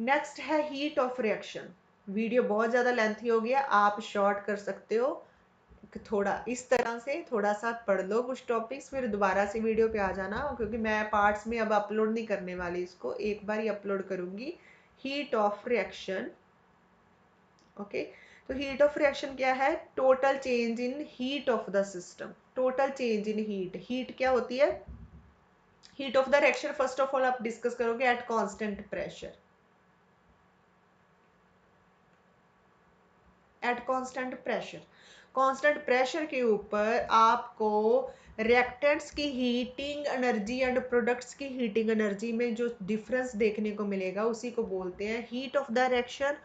Next है heat of reaction. Video बहुत ज़्यादा लेंथी हो गया, आप शॉर्ट कर सकते हो थोड़ा इस तरह से, थोड़ा सा पढ़ लो कुछ टॉपिक्स, फिर दोबारा से वीडियो पे आ जाना, क्योंकि मैं पार्ट्स में अब अपलोड नहीं करने वाली, इसको एक बार ही अपलोड करूंगी। Heat of reaction, okay. तो हीट ऑफ रिएक्शन क्या है? Total change in heat of the system. Total change in heat, heat क्या होती है? Heat of the reaction first of all आप डिस्कस करोगे eight constant pressure, eight constant pressure. Constant pressure के ऊपर आपको रिएक्टेंट्स की हीटिंग एनर्जी एंड प्रोडक्ट्स की हीटिंग एनर्जी में जो डिफरेंस देखने को मिलेगा उसी को बोलते हैं हीट ऑफ द रिएक्शन।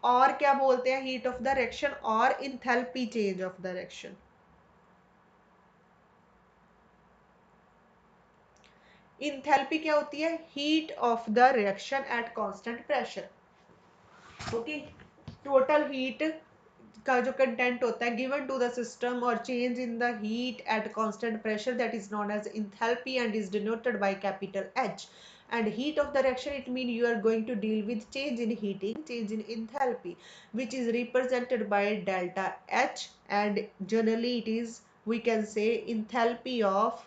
और क्या बोलते हैं? हीट ऑफ द रिएक्शन और enthalpy change of the reaction. Enthalpy क्या होती है? Heat of the reaction at constant pressure, okay. Total heat का जो कंटेंट होता है गिवन टू द सिस्टम और change in the heat at constant pressure, that is known as enthalpy and is denoted by capital H. And heat of the reaction, it means you are going to deal with change in heating, change in enthalpy, which is represented by delta H. And generally it is, we can say, enthalpy of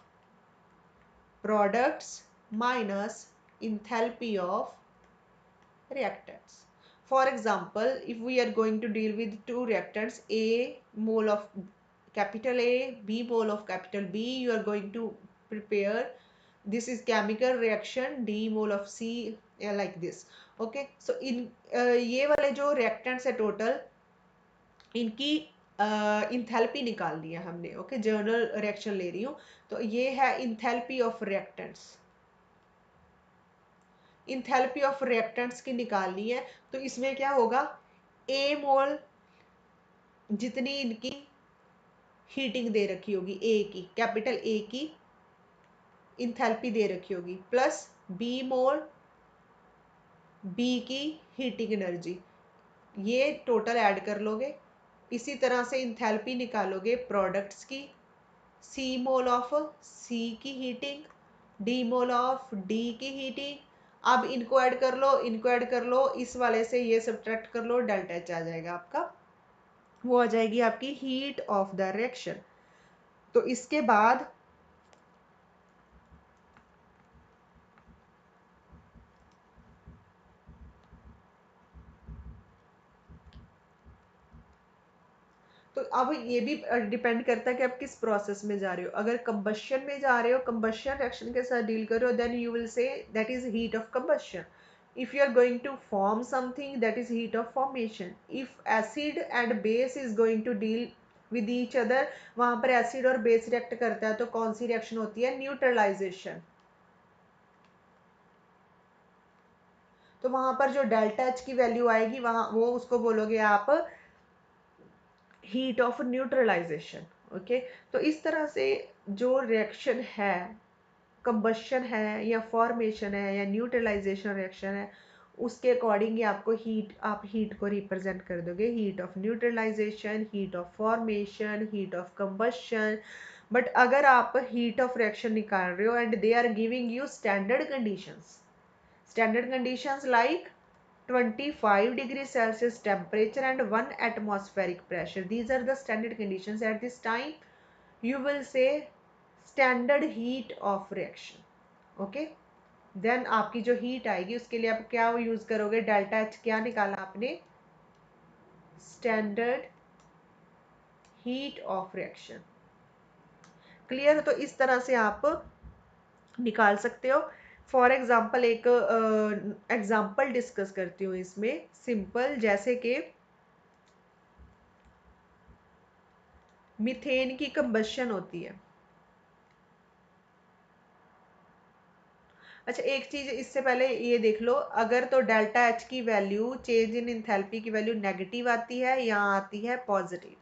products minus enthalpy of reactants. For example, if we are going to deal with two reactants, A mole of capital A, B mole of capital B, you are going to prepare, this is chemical reaction, D mole of C, like this, okay. So in ये वाले जो reactants है total, इनकी enthalpy निकाल लिया हमने, okay. Journal reaction ले रही हूँ, तो ये है enthalpy of reactants. Enthalpy of reactants की निकालनी है, तो इसमें क्या होगा? ए मोल जितनी इनकी हीटिंग दे रखी होगी, ए की, कैपिटल ए की इंथैल्पी दे रखी होगी, प्लस बी मोल बी की हीटिंग एनर्जी, ये टोटल ऐड कर लोगे। इसी तरह से इंथैल्पी निकालोगे प्रोडक्ट्स की, सी मोल ऑफ सी की heating, D mole of D की हीटिंग। अब इनको ऐड कर लो, इनको ऐड कर लो, इस वाले से ये सब्ट्रैक्ट कर लो, डेल्टा एच आ जाएगा आपका, वो आ जाएगी आपकी हीट ऑफ द रिएक्शन। तो इसके बाद तो अब ये भी डिपेंड करता है कि आप किस प्रोसेस में जा रहे हो। अगर कंबशन में जा रहे हो, कंबशन रिएक्शन के साथ डील कर रहे हो, then you will say that is heat of combustion. if you are going to form something, that is heat of formation. if acid and base is going to deal with each other, वहां पर acid और base react करता है, तो कौन सी reaction होती है? Neutralisation. तो वहां पर जो डेल्टा एच की वैल्यू आएगी, वहां वो उसको बोलोगे आप हीट ऑफ न्यूट्रलाइजेशन, ओके। तो इस तरह से जो रिएक्शन है, कंबशन है या फॉर्मेशन है या न्यूट्रलाइजेशन रिएक्शन है, उसके अकॉर्डिंग ही आपको हीट, आप हीट को रिप्रेजेंट कर दोगे, heat of neutralisation, heat of formation, heat of combustion. But अगर आप हीट ऑफ रिएक्शन निकाल रहे हो and they are giving you standard conditions, standard conditions like 25 degree Celsius temperature and 1 atmospheric pressure, these are the standard conditions. At this time you will say standard heat of reaction, okay. then आपकी जो heat आएगी उसके लिए आप क्या use करोगे? Delta H क्या निकाला आपने? Standard heat of reaction. Clear? तो इस तरह से आप निकाल सकते हो। फॉर एग्जाम्पल एक एग्जाम्पल डिस्कस करती हूँ इसमें, सिंपल, जैसे कि मीथेन की कंबशन होती है। अच्छा, एक चीज इससे पहले ये देख लो, अगर तो डेल्टा एच की वैल्यू, चेंज इन इंथैल्पी की वैल्यू नेगेटिव आती है या आती है पॉजिटिव।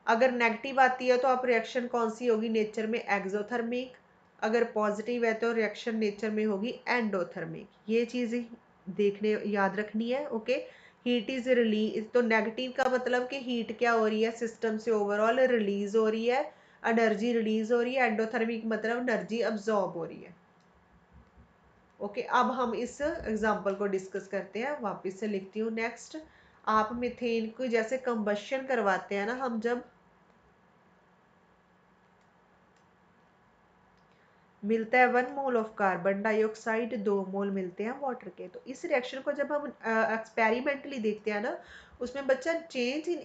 अगर नेगेटिव आती है तो आप रिएक्शन कौन सी होगी नेचर में? एक्सोथर्मिक। अगर पॉजिटिव है तो रिएक्शन नेचर में होगी एंडोथर्मिक। ये चीज देखने, याद रखनी है, ओके। हीट इज रिलीज, तो नेगेटिव का मतलब कि हीट क्या हो रही है? सिस्टम से ओवरऑल रिलीज हो रही है, एनर्जी रिलीज हो रही है। एंडोथर्मिक मतलब एनर्जी अब्जॉर्ब हो रही है, ओके, अब हम इस एग्जांपल को डिस्कस करते हैं, वापस से लिखती हूँ। नेक्स्ट, आप मीथेन को जैसे कंबशन करवाते हैं ना, हम जब मिलता है 1 मोल ऑफ कार्बन डाइऑक्साइड, 2 मोल मिलते हैं वाटर के। तो इस रिएक्शन को जब हम एक्सपेरिमेंटली देखते हैं ना, उसमें बच्चा चेंज इन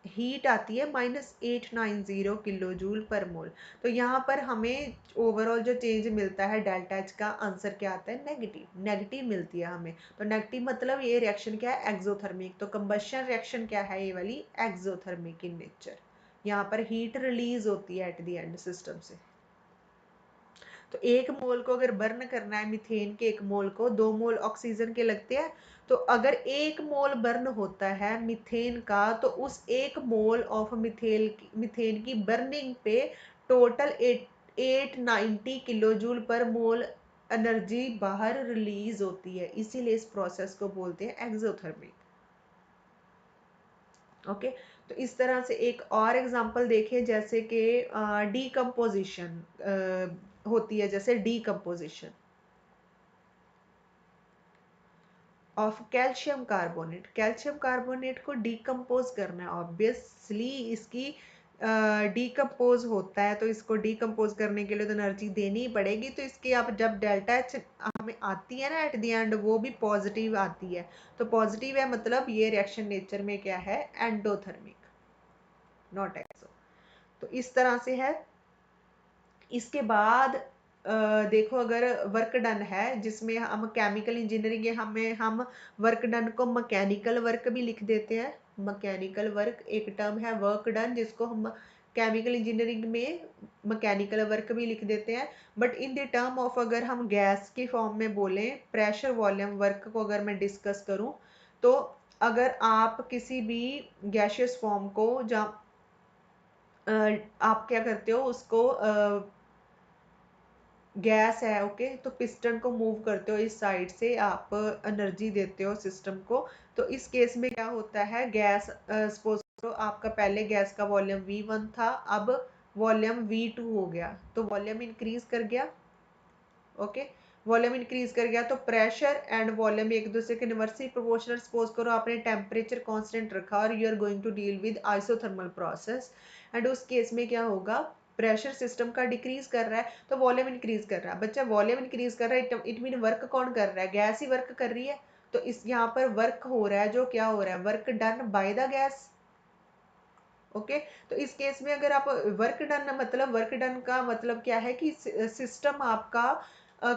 हीट आती है -890 किलो जूल पर मोल। तो यहाँ पर हमें ओवरऑल जो चेंज मिलता है डेल्टा एच का आंसर क्या आता है? नेगेटिव, नेगेटिव मिलती है हमें। तो नेगेटिव मतलब ये रिएक्शन क्या है? एक्सोथर्मिक। तो कंबशन रिएक्शन क्या है? ये वाली एक्सोथर्मिक इन नेचर। यहाँ पर हीट रिलीज होती है एट द एंड सिस्टम से। तो 1 मोल को अगर बर्न करना है मीथेन के 1 मोल को, 2 मोल ऑक्सीजन के लगते हैं। तो अगर 1 मोल बर्न होता है मीथेन का, तो उस 1 मोल ऑफ मीथेन की बर्निंग पे टोटल 890 किलो जूल पर मोल एनर्जी बाहर रिलीज होती है। इसीलिए इस प्रोसेस को बोलते हैं एक्सोथर्मिक। ओके, तो इस तरह से एक और एग्जांपल देखें, जैसे कि डीकम्पोजिशन होती है, जैसे decomposition of calcium carbonate. Calcium carbonate को डीकम्पोज करना है, ऑब्वियसली इसकी डीकम्पोज होता है, तो इसको डीकम्पोज करने के लिए तो एनर्जी देनी ही पड़ेगी। तो इसकी आप जब डेल्टा एच हमें आती है ना एट द एंड, वो भी पॉजिटिव आती है। तो पॉजिटिव है मतलब ये रिएक्शन नेचर में क्या है? एंडोथर्मिक, नॉट एक्सो। तो इस तरह से है। इसके बाद देखो, अगर वर्क डन है जिसमें हम केमिकल इंजीनियरिंग है, हम वर्क डन को मैकेनिकल वर्क भी लिख देते हैं। मैकेनिकल वर्क एक टर्म है, वर्क डन, जिसको हम केमिकल इंजीनियरिंग में मैकेनिकल वर्क भी लिख देते हैं। But in the term of अगर हम गैस की फॉर्म में बोलें, प्रेशर वॉल्यूम वर्क को अगर मैं डिस्कस करूं, तो अगर आप किसी भी गैशियस फॉर्म को जहाँ आप क्या करते हो, उसको गैस है, ओके, तो पिस्टन को मूव करते हो इस साइड से, आप एनर्जी देते हो सिस्टम को। तो इस केस में क्या होता है? गैस सपोज करो आपका पहले गैस का वॉल्यूम V1 था, अब वॉल्यूम V2 हो गया, तो वॉल्यूम इंक्रीज कर गया। ओके, वॉल्यूम इंक्रीज कर गया, तो प्रेशर एंड वॉल्यूम एक दूसरे के इनवर्सली प्रोपोर्शनल। सपोज करो आपने टेम्परेचर कांस्टेंट रखा और you are going to deal with isothermal process, and उस केस में क्या होगा? प्रेशर सिस्टम का डिक्रीज कर रहा है, तो वॉल्यूम इंक्रीज कर रहा है। बच्चा वॉल्यूम इंक्रीज कर रहा है, इट मीन वर्क कौन कर रहा है? गैस ही वर्क कर रही है। तो इस यहाँ पर वर्क हो रहा है, जो क्या हो रहा है? Work done by the gas. Okay, तो इस केस में अगर आप वर्क डन, मतलब वर्क डन का मतलब क्या है कि सिस्टम आपका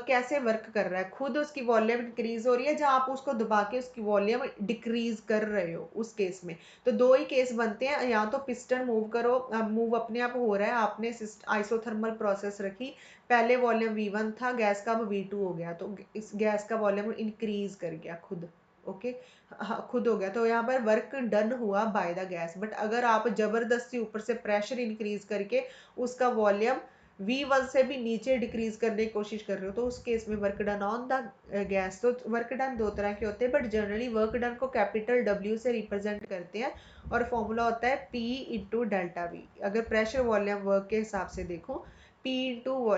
कैसे वर्क कर रहा है, खुद उसकी वॉल्यूम इंक्रीज हो रही है, जहां आप उसको दबा के उसकी वॉल्यूम डिक्रीज कर रहे हो उस केस में। तो दो ही केस बनते हैं, या तो पिस्टन मूव करो, मूव अपने आप हो रहा है, आपने आइसोथर्मल प्रोसेस रखी, पहले वॉल्यूम V1 था गैस का, अब V2 हो गया, तो इस गैस का वॉल्यूम इंक्रीज कर गया खुद। ओके, हाँ, खुद हो गया, तो यहाँ पर वर्क डन हुआ बाय द गैस। बट अगर आप जबरदस्ती ऊपर से प्रेशर इंक्रीज करके उसका वॉल्यूम V1 से भी नीचे डिक्रीज करने की कोशिश कर रहे हो, तो उस केस में work done on the gas. तो वर्क डन दो तरह के होते हैं, बट जनरली वर्क डन को कैपिटल W से रिप्रेजेंट करते हैं, और फॉर्मूला होता है P इंटू डेल्टा वी। अगर प्रेशर वॉल्यूम वर्क के हिसाब से देखो, P इंटू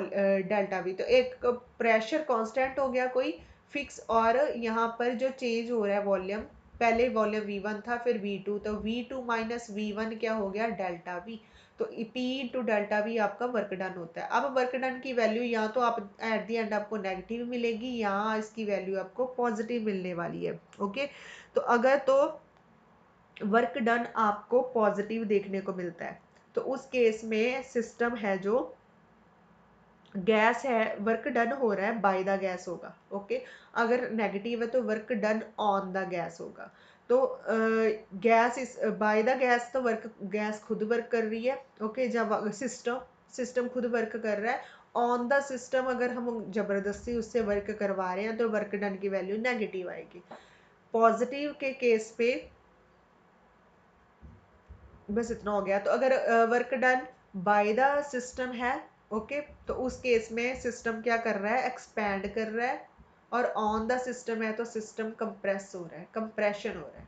डेल्टा वी, तो एक प्रेशर कांस्टेंट हो गया कोई फिक्स, और यहाँ पर जो चेंज हो रहा है वॉल्यूम, पहले वॉल्यूम V1 था, फिर V2, तो V2 माइनस V1 क्या हो गया? Delta V। तो P इंटू डेल्टा V आपका वर्क डन होता है। अब वर्क डन की वैल्यू या तो आप एट दी एंड आपको नेगेटिव मिलेगी, या इसकी वैल्यू आपको पॉजिटिव मिलने वाली है। ओके, तो अगर तो वर्क डन आपको पॉजिटिव देखने को मिलता है, तो उस केस में सिस्टम है जो गैस है, वर्क डन हो रहा है बाय द गैस होगा। ओके, अगर नेगेटिव है तो work done on the gas होगा। तो गैस इस बाय द गैस, तो वर्क गैस खुद वर्क कर रही है। ओके, जब सिस्टम सिस्टम खुद वर्क कर रहा है। ऑन द सिस्टम अगर हम जबरदस्ती उससे वर्क करवा रहे हैं, तो वर्क डन की वैल्यू नेगेटिव आएगी। पॉजिटिव के केस पे बस इतना हो गया। तो अगर work done by the system है, ओके, तो उस केस में सिस्टम क्या कर रहा है? एक्सपैंड कर रहा है, और ऑन द सिस्टम है तो सिस्टम कंप्रेस हो रहा है, कंप्रेशन हो रहा है।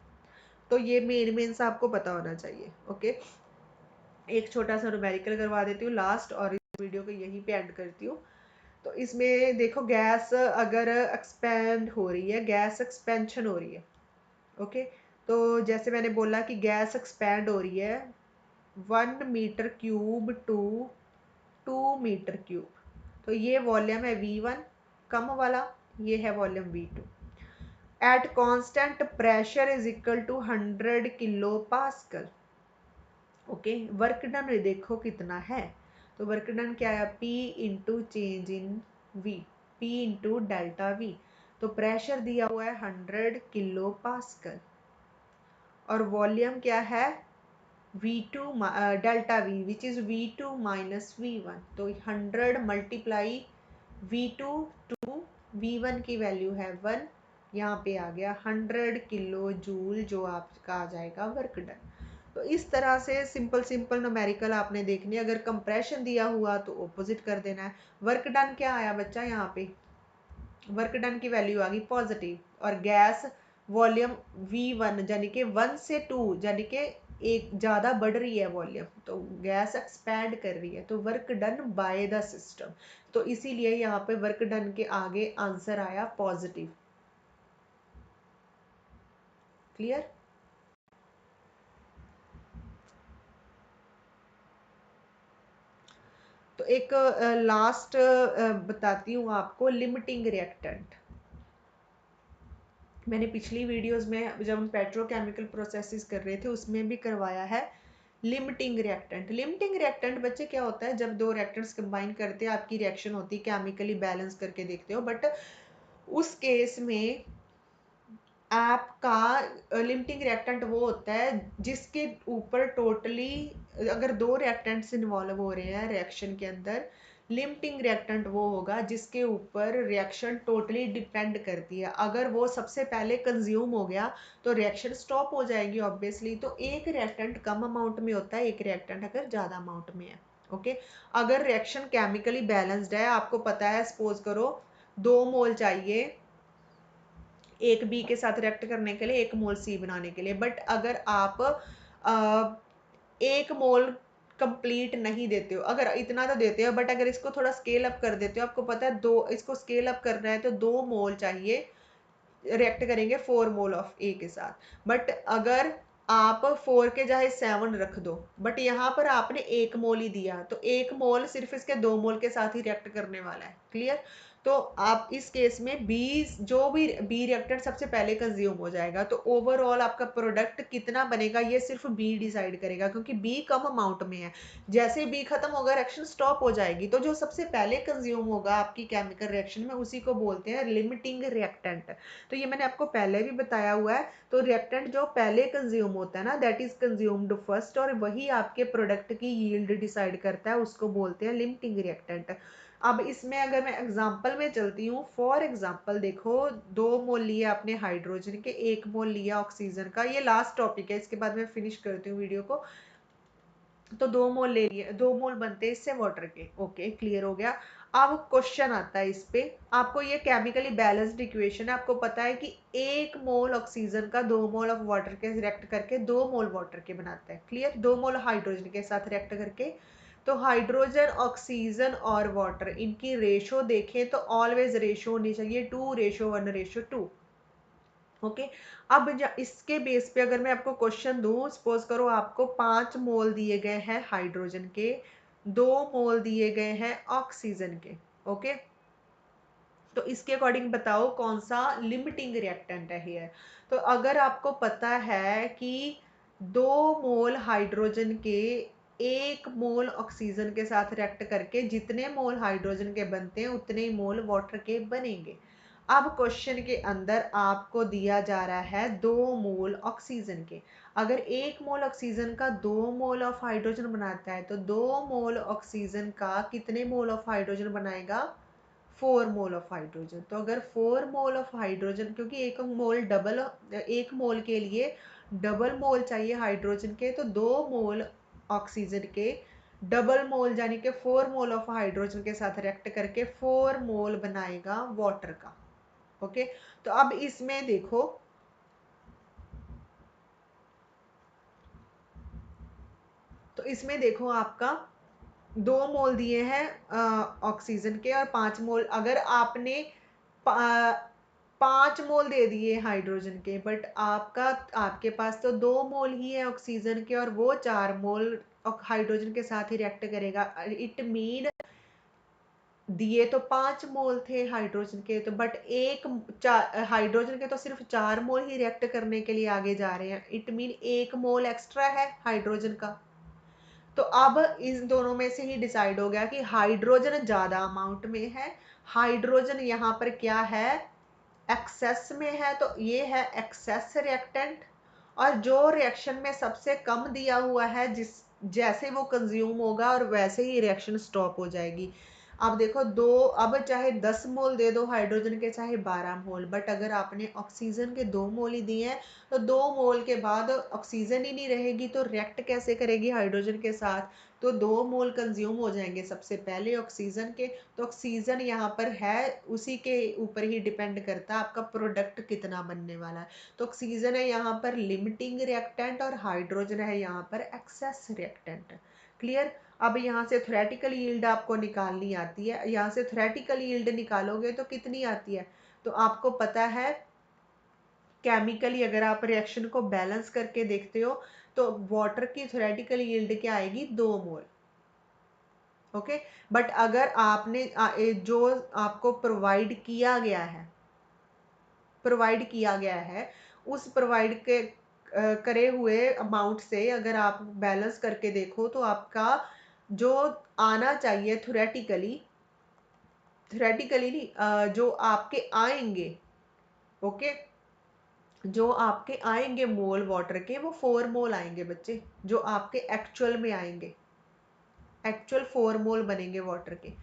तो ये मेन आपको पता होना चाहिए। ओके, एक छोटा सा न्यूमेरिकल करवा देती हूँ लास्ट, और इस वीडियो को यहीं पे एंड करती हूँ। तो इसमें देखो गैस अगर एक्सपेंड हो रही है, गैस एक्सपेंशन हो रही है, ओके। तो जैसे मैंने बोला कि गैस एक्सपैंड हो रही है 1 metre cube to 2 metre cube, तो ये वॉल्यूम है V1 कम वाला, ये है volume V2 at constant pressure is equal to 100 kilo pascal. Okay, work done देखो कितना है, तो वर्क डन क्या है, P into change in V, P into delta V। तो प्रेशर दिया हुआ है 100 किलो पास्कल और वॉल्यूम क्या है V2 delta V which is V2 minus V1। तो 100 मल्टीप्लाई V2 टू V1 की वैल्यू है 1, यहाँ पे आ गया 100 किलो जूल, जो आपका आ जाएगा वर्क डन। तो इस तरह से सिंपल सिंपल न्यूमेरिकल आपने देखनी है। अगर कंप्रेशन दिया हुआ तो ऑपोजिट कर देना है। वर्क डन क्या आया बच्चा, यहाँ पे वर्क डन की वैल्यू आ गई पॉजिटिव और गैस वॉल्यूम V1 यानी कि 1 से 2 यानी कि एक ज़्यादा बढ़ रही है वॉल्यूम, तो गैस एक्सपैंड कर रही है, तो work done by the system. तो इसीलिए यहाँ पे वर्क डन के आगे आंसर आया पॉजिटिव। क्लियर? तो एक लास्ट बताती हूँ आपको, लिमिटिंग रिएक्टेंट। मैंने पिछली वीडियोस में जब हम पेट्रोकेमिकल प्रोसेसेस कर रहे थे उसमें भी करवाया है लिमिटिंग रिएक्टेंट। लिमिटिंग रिएक्टेंट बच्चे क्या होता है, जब दो रिएक्टेंट्स कंबाइन करते हैं आपकी रिएक्शन होती है, केमिकली बैलेंस करके देखते हो, बट उस केस में आपका लिमिटिंग रिएक्टेंट वो होता है जिसके ऊपर टोटली, अगर दो रिएक्टेंट्स इन्वॉल्व हो रहे हैं रिएक्शन के अंदर, लिमिटिंग रिएक्टेंट वो होगा जिसके ऊपर रिएक्शन टोटली डिपेंड करती है। अगर वो सबसे पहले कंज्यूम हो गया तो रिएक्शन स्टॉप हो जाएगी ऑब्वियसली। तो एक रिएक्टेंट कम अमाउंट में होता है, एक रिएक्टेंट अगर ज़्यादा अमाउंट में है, ओके। अगर रिएक्शन केमिकली बैलेंस्ड है, आपको पता है, सपोज करो 2 मोल चाहिए एक बी के साथ रिएक्ट करने के लिए, 1 मोल सी बनाने के लिए, बट अगर आप 1 मोल कंप्लीट नहीं देते हो, अगर इतना तो देते हो बट अगर इसको थोड़ा स्केल अप कर देते हो, आपको पता है दो, इसको स्केल अप करना है तो 2 मोल चाहिए, रिएक्ट करेंगे 4 मोल ऑफ ए के साथ। बट अगर आप 4 के जगह 7 रख दो, बट यहाँ पर आपने 1 मोल ही दिया, तो 1 मोल सिर्फ इसके 2 मोल के साथ ही रिएक्ट करने वाला है। क्लियर? तो आप इस केस में बी, जो भी बी रिएक्टेंट सबसे पहले कंज्यूम हो जाएगा, तो ओवरऑल आपका प्रोडक्ट कितना बनेगा ये सिर्फ बी डिसाइड करेगा, क्योंकि बी कम अमाउंट में है। जैसे बी खत्म होगा रिएक्शन स्टॉप हो जाएगी, तो जो सबसे पहले कंज्यूम होगा आपकी केमिकल रिएक्शन में उसी को बोलते हैं लिमिटिंग रिएक्टेंट। तो ये मैंने आपको पहले भी बताया हुआ है। तो रिएक्टेंट जो पहले कंज्यूम होता है ना, दैट इज कंज्यूम्ड फर्स्ट, और वही आपके प्रोडक्ट की यील्ड डिसाइड करता है, उसको बोलते हैं लिमिटिंग रिएक्टेंट। अब इसमें अगर मैं एग्जांपल में चलती हूँ, फॉर एग्जांपल देखो 2 मोल लिया आपने हाइड्रोजन के, 1 मोल लिया ऑक्सीजन का, ये लास्ट टॉपिक है, इसके बाद मैं फिनिश करती हूँ वीडियो को। तो 2 मोल ले लिए, 2 मोल बनते हैं इससे वाटर के, ओके क्लियर हो गया। अब क्वेश्चन आता है इस पे, आपको ये केमिकली बैलेंस्ड इक्वेशन है, आपको पता है कि 1 मोल ऑक्सीजन का 2 मोल ऑफ वाटर के रिएक्ट करके 2 मोल वाटर के बनाता है। क्लियर? 2 मोल हाइड्रोजन के साथ रिएक्ट करके, तो हाइड्रोजन ऑक्सीजन और वाटर इनकी रेशो देखें तो ऑलवेज रेशो होनी चाहिए 2:1:2। ओके। अब इसके बेस पे अगर मैं आपको क्वेश्चन दूं, सपोज करो आपको 5 मोल दिए गए हैं हाइड्रोजन के, 2 मोल दिए गए हैं ऑक्सीजन के, ओके। तो इसके अकॉर्डिंग बताओ कौन सा लिमिटिंग रिएक्टेंट है हियर। तो अगर आपको पता है कि 2 मोल हाइड्रोजन के 1 मोल ऑक्सीजन के साथ रिएक्ट करके जितने मोल हाइड्रोजन के बनते हैं उतने ही मोल वाटर के बनेंगे। अब क्वेश्चन के अंदर आपको दिया जा रहा है 2 मोल ऑक्सीजन के। अगर 1 मोल ऑक्सीजन का 2 मोल ऑफ हाइड्रोजन बनाता है, तो 2 मोल ऑक्सीजन का कितने मोल ऑफ हाइड्रोजन बनाएगा? 4 मोल ऑफ हाइड्रोजन। तो अगर 4 मोल ऑफ हाइड्रोजन, क्योंकि 1 मोल के लिए डबल मोल चाहिए हाइड्रोजन के, तो 2 मोल ऑक्सीजन के डबल मोल यानी कि 4 मोल ऑफ हाइड्रोजन के साथ रिएक्ट करके 4 मोल बनाएगा वाटर का, ओके। तो अब इसमें देखो, तो इसमें देखो आपका 2 मोल दिए हैं ऑक्सीजन के और 5 मोल, अगर आपने 5 मोल दे दिए हाइड्रोजन के, बट आपके पास तो 2 मोल ही है ऑक्सीजन के और वो 4 मोल हाइड्रोजन के साथ ही रिएक्ट करेगा। इट मीन दिए तो 5 मोल थे हाइड्रोजन के, तो बट हाइड्रोजन के तो सिर्फ 4 मोल ही रिएक्ट करने के लिए आगे जा रहे हैं। इट मीन 1 मोल एक्स्ट्रा है हाइड्रोजन का। तो अब इन दोनों में से ही डिसाइड हो गया कि हाइड्रोजन ज्यादा अमाउंट में है। हाइड्रोजन यहाँ पर क्या है, एक्सेस में है, तो ये है एक्सेस रिएक्टेंट। और जो रिएक्शन में सबसे कम दिया हुआ है, जिस जैसे वो कंज्यूम होगा और वैसे ही रिएक्शन स्टॉप हो जाएगी। अब देखो दो, अब चाहे 10 मोल दे दो हाइड्रोजन के, चाहे 12 मोल, बट अगर आपने ऑक्सीजन के 2 मोल ही दिए हैं, तो 2 मोल के बाद ऑक्सीजन ही नहीं रहेगी, तो रिएक्ट कैसे करेगी हाइड्रोजन के साथ। तो 2 मोल कंज्यूम हो जाएंगे सबसे पहले ऑक्सीजन के। तो ऑक्सीजन यहाँ पर है, उसी के ऊपर ही डिपेंड करता है आपका प्रोडक्ट कितना बनने वाला है। तो ऑक्सीजन है यहाँ पर लिमिटिंग रिएक्टेंट और हाइड्रोजन है यहाँ पर एक्सेस रिएक्टेंट। क्लियर। अब यहाँ से थ्योरेटिकल यील्ड आपको निकालनी आती है, यहाँ से थ्योरेटिकल यील्ड निकालोगे तो कितनी आती है, तो आपको पता है केमिकली अगर आप रिएक्शन को बैलेंस करके देखते हो तो वाटर की थ्योरेटिकल यील्ड क्या आएगी, 2 मोल। ओके। बट अगर आपने जो आपको प्रोवाइड किया गया है उस प्रोवाइड के करे हुए अमाउंट से अगर आप बैलेंस करके देखो तो आपका जो आना चाहिए थ्योरेटिकली नहीं, जो आपके आएंगे, ओके, जो आपके आएंगे मोल वाटर के वो 4 मोल आएंगे बच्चे, जो आपके एक्चुअल में आएंगे, एक्चुअल 4 मोल बनेंगे वाटर के।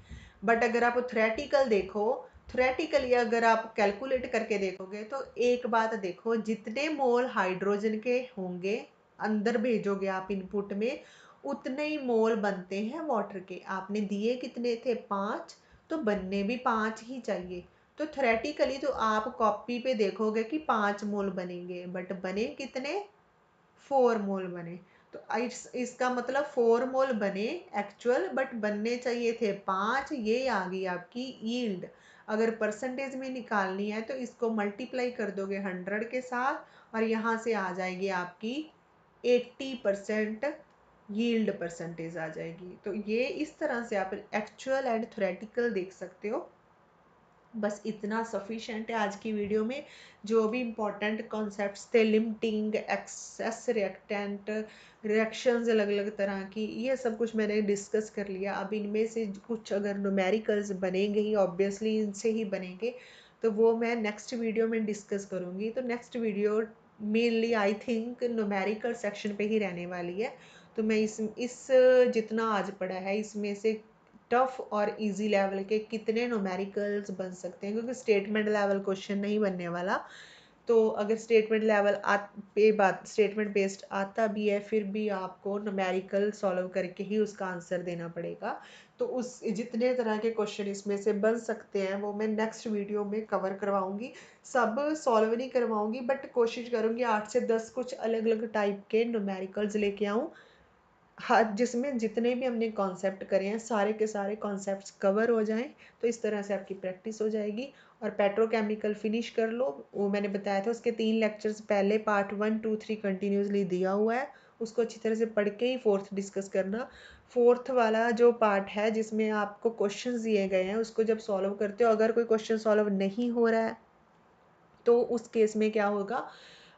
बट अगर आप थ्योरेटिकल देखो, थ्योरेटिकली अगर आप कैलकुलेट करके देखोगे तो एक बात देखो, जितने मोल हाइड्रोजन के होंगे अंदर भेजोगे आप इनपुट में, उतने ही मोल बनते हैं वाटर के। आपने दिए कितने थे, 5, तो बनने भी 5 ही चाहिए। तो थ्योरेटिकली तो आप कॉपी पे देखोगे कि 5 मोल बनेंगे, बट बने कितने, 4 मोल बने। तो इसका मतलब 4 मोल बने एक्चुअल, बट बनने चाहिए थे 5। ये आ गई आपकी यील्ड। अगर परसेंटेज में निकालनी है तो इसको मल्टीप्लाई कर दोगे 100 के साथ और यहाँ से आ जाएगी आपकी 80% यील्ड परसेंटेज आ जाएगी। तो ये इस तरह से आप एक्चुअल एंड थ्योरेटिकल देख सकते हो। बस इतना सफिशेंट है आज की वीडियो में। जो भी इंपॉर्टेंट कॉन्सेप्ट्स थे, लिमिटिंग, एक्सेस रिएक्टेंट, रिएक्शंस अलग अलग तरह की, ये सब कुछ मैंने डिस्कस कर लिया। अब इनमें से कुछ अगर न्यूमेरिकल्स बनेंगे ही, ऑब्वियसली इनसे ही बनेंगे, तो वो मैं नेक्स्ट वीडियो में डिस्कस करूँगी। तो next video mainly I think numerical section पे ही रहने वाली है। तो मैं इस जितना आज पढ़ा है इसमें से टफ और इजी लेवल के कितने न्यूमेरिकल्स बन सकते हैं, क्योंकि स्टेटमेंट लेवल क्वेश्चन नहीं बनने वाला। तो अगर स्टेटमेंट लेवल पे बात स्टेटमेंट बेस्ड आता भी है, फिर भी आपको न्यूमेरिकल सॉल्व करके ही उसका आंसर देना पड़ेगा। तो उस जितने तरह के क्वेश्चन इसमें से बन सकते हैं वो मैं नेक्स्ट वीडियो में कवर करवाऊंगी। सब सॉल्व नहीं करवाऊंगी, बट कोशिश करूंगी 8 से 10 कुछ अलग अलग टाइप के न्यूमेरिकल्स लेके आऊँ, हाँ, जिसमें जितने भी हमने कॉन्सेप्ट करे हैं सारे के सारे कॉन्सेप्ट्स कवर हो जाएं। तो इस तरह से आपकी प्रैक्टिस हो जाएगी। और पेट्रोकेमिकल फिनिश कर लो, वो मैंने बताया था उसके 3 लेक्चर्स पहले पार्ट 1 2 3 कंटिन्यूसली दिया हुआ है, उसको अच्छी तरह से पढ़ के ही फोर्थ डिस्कस करना। फोर्थ वाला जो पार्ट है जिसमें आपको क्वेश्चन दिए गए हैं उसको जब सॉल्व करते हो, अगर कोई क्वेश्चन सॉल्व नहीं हो रहा है तो उस केस में क्या होगा,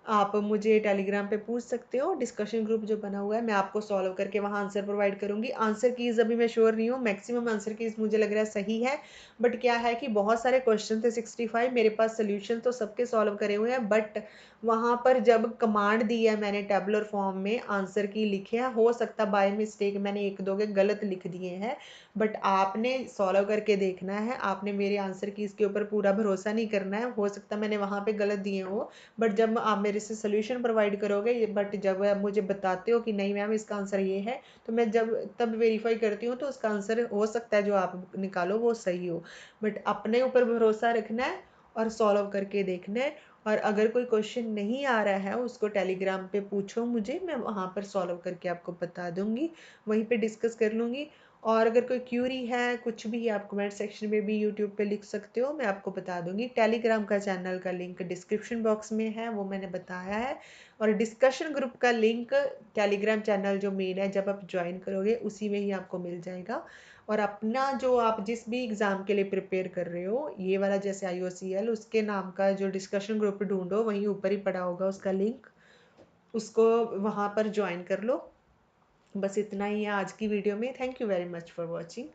आप मुझे टेलीग्राम पे पूछ सकते हो, डिस्कशन ग्रुप जो बना हुआ है, मैं आपको सॉल्व करके वहाँ आंसर प्रोवाइड करूंगी। आंसर कीज अभी मैं श्योर नहीं हूँ, मैक्सिमम आंसर कीज मुझे लग रहा है सही है, बट क्या है कि बहुत सारे क्वेश्चन थे 65, मेरे पास सोल्यूशन तो सबके सॉल्व करे हुए हैं, बट वहाँ पर जब कमांड दी है मैंने टेबुलर फॉर्म में आंसर की लिखे हैं, हो सकता बाय मिस्टेक मैंने एक दो के गलत लिख दिए हैं, बट आपने सॉल्व करके देखना है। आपने मेरे आंसर की इसके ऊपर पूरा भरोसा नहीं करना है, हो सकता मैंने वहाँ पे गलत दिए हो, बट जब आप मेरे से सोल्यूशन प्रोवाइड करोगे, बट जब आप मुझे बताते हो कि नहीं मैम इसका आंसर ये है, तो मैं जब तब वेरीफाई करती हूँ तो उसका आंसर हो सकता है जो आप निकालो वो सही हो, बट अपने ऊपर भरोसा रखना है और सॉल्व करके देखना है। और अगर कोई क्वेश्चन नहीं आ रहा है उसको टेलीग्राम पे पूछो मुझे, मैं वहाँ पर सॉल्व करके आपको बता दूंगी, वहीं पे डिस्कस कर लूँगी। और अगर कोई क्यूरी है कुछ भी, आप कमेंट सेक्शन में भी यूट्यूब पे लिख सकते हो, मैं आपको बता दूंगी। टेलीग्राम का चैनल का लिंक डिस्क्रिप्शन बॉक्स में है, वो मैंने बताया है। और डिस्कशन ग्रुप का लिंक टेलीग्राम चैनल जो मेन है, जब आप ज्वाइन करोगे उसी में ही आपको मिल जाएगा। और अपना जो आप जिस भी एग्ज़ाम के लिए प्रिपेयर कर रहे हो, ये वाला जैसे IOCL, उसके नाम का जो डिस्कशन ग्रुप ढूंढो, वहीं ऊपर ही पड़ा होगा उसका लिंक, उसको वहाँ पर ज्वाइन कर लो। बस इतना ही है आज की वीडियो में। Thank you very much for watching.